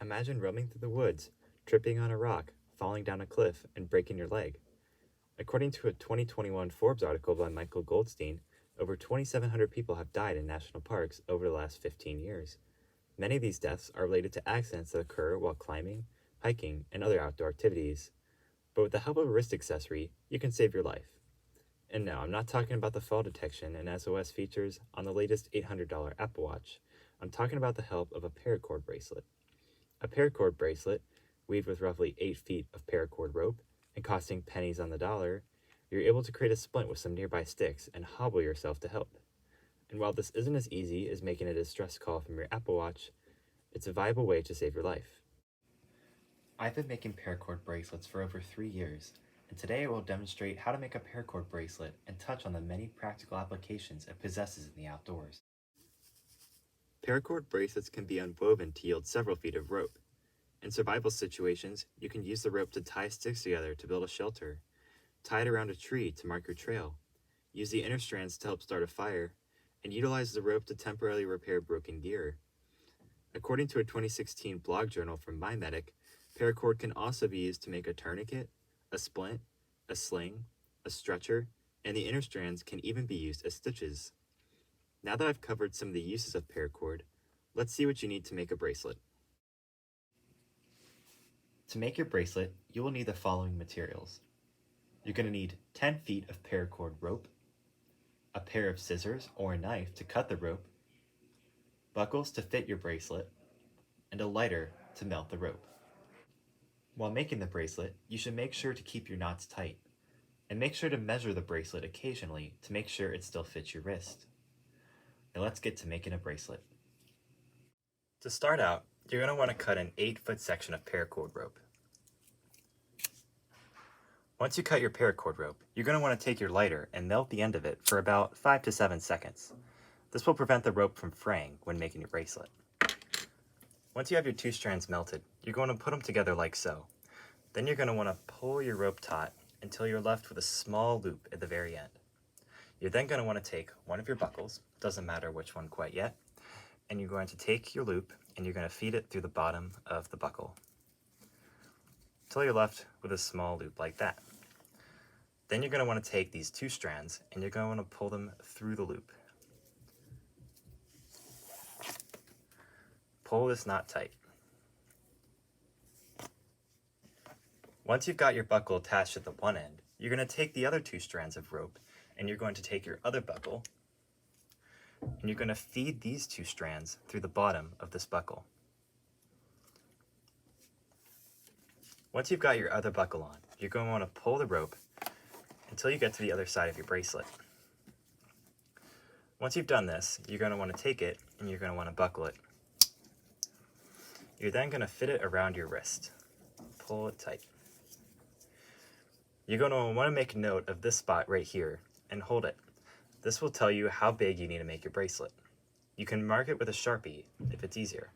Imagine roaming through the woods, tripping on a rock, falling down a cliff, and breaking your leg. According to a 2021 Forbes article by Michael Goldstein, over 2,700 people have died in national parks over the last 15 years. Many of these deaths are related to accidents that occur while climbing, hiking, and other outdoor activities. But with the help of a wrist accessory, you can save your life. And no, I'm not talking about the fall detection and SOS features on the latest $800 Apple Watch. I'm talking about the help of a Paracord bracelet. A Paracord bracelet, weaved with roughly 8 feet of paracord rope and costing pennies on the dollar, you're able to create a splint with some nearby sticks and hobble yourself to help. And while this isn't as easy as making a distress call from your Apple Watch, it's a viable way to save your life. I've been making paracord bracelets for over 3 years, and today I will demonstrate how to make a paracord bracelet and touch on the many practical applications it possesses in the outdoors. Paracord bracelets can be unwoven to yield several feet of rope. In survival situations, you can use the rope to tie sticks together to build a shelter, tie it around a tree to mark your trail, use the inner strands to help start a fire, and utilize the rope to temporarily repair broken gear. According to a 2016 blog journal from MyMedic, paracord can also be used to make a tourniquet, a splint, a sling, a stretcher, and the inner strands can even be used as stitches. Now that I've covered some of the uses of paracord, let's see what you need to make a bracelet. To make your bracelet, you will need the following materials. You're going to need 10 feet of paracord rope, a pair of scissors or a knife to cut the rope, buckles to fit your bracelet, and a lighter to melt the rope. While making the bracelet, you should make sure to keep your knots tight, and make sure to measure the bracelet occasionally to make sure it still fits your wrist. Now let's get to making a bracelet. To start out, you're going to want to cut an 8-foot section of paracord rope. Once you cut your paracord rope, you're going to want to take your lighter and melt the end of it for about 5 to 7 seconds. This will prevent the rope from fraying when making your bracelet. Once you have your 2 strands melted, you're going to put them together like so. Then you're going to want to pull your rope taut until you're left with a small loop at the very end. You're then going to want to take one of your buckles, doesn't matter which one quite yet, and you're going to take your loop and you're going to feed it through the bottom of the buckle until you're left with a small loop like that. Then you're going to want to take these 2 strands and you're going to want to pull them through the loop. Pull this knot tight. Once you've got your buckle attached at the one end, you're going to take the other 2 strands of rope and you're going to take your other buckle and you're going to feed these 2 strands through the bottom of this buckle. Once you've got your other buckle on, you're going to want to pull the rope until you get to the other side of your bracelet. Once you've done this, you're going to want to take it and you're going to want to buckle it. You're then going to fit it around your wrist. Pull it tight. You're going to want to make note of this spot right here and hold it. This will tell you how big you need to make your bracelet. You can mark it with a Sharpie if it's easier.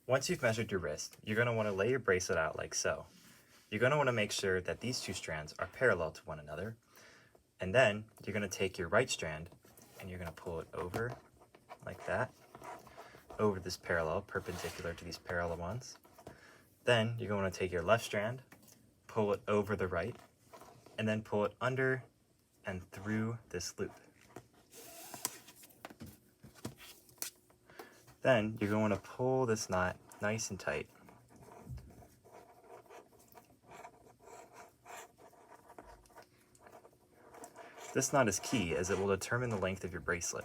Once you've measured your wrist, you're going to want to lay your bracelet out like so. You're going to want to make sure that these 2 strands are parallel to one another. And then you're going to take your right strand and you're going to pull it over like that, over this parallel, perpendicular to these parallel ones. Then you're going to take your left strand, pull it over the right, and then pull it under and through this loop. Then you're going to pull this knot nice and tight. This knot is key as it will determine the length of your bracelet.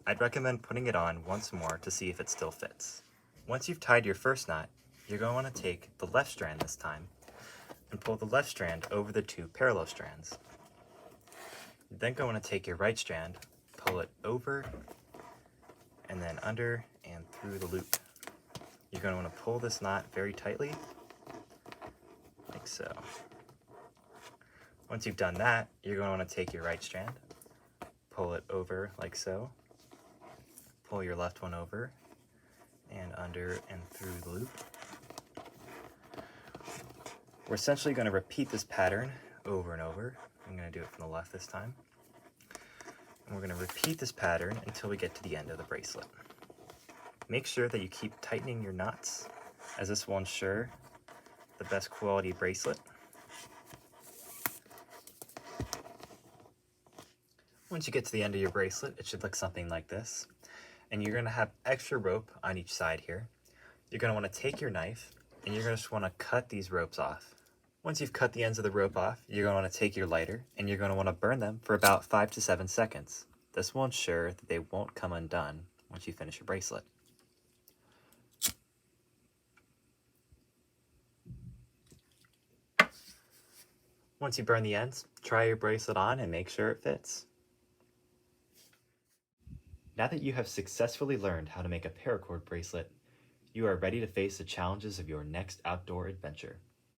I'd recommend putting it on once more to see if it still fits. Once you've tied your first knot, you're going to want to take the left strand this time and pull the left strand over the 2 parallel strands. You're then going to take your right strand, pull it over, and then under and through the loop. You're going to want to pull this knot very tightly, like so. Once you've done that, you're going to want to take your right strand, pull it over like so, pull your left one over, and under and through the loop. We're essentially going to repeat this pattern over and over. I'm going to do it from the left this time. And we're going to repeat this pattern until we get to the end of the bracelet. Make sure that you keep tightening your knots, as this will ensure the best quality bracelet. Once you get to the end of your bracelet, it should look something like this. And you're gonna have extra rope on each side here. You're gonna wanna take your knife and you're gonna just wanna cut these ropes off. Once you've cut the ends of the rope off, you're gonna wanna take your lighter and you're gonna wanna burn them for about 5 to 7 seconds. This will ensure that they won't come undone once you finish your bracelet. Once you burn the ends, try your bracelet on and make sure it fits. Now that you have successfully learned how to make a paracord bracelet, you are ready to face the challenges of your next outdoor adventure.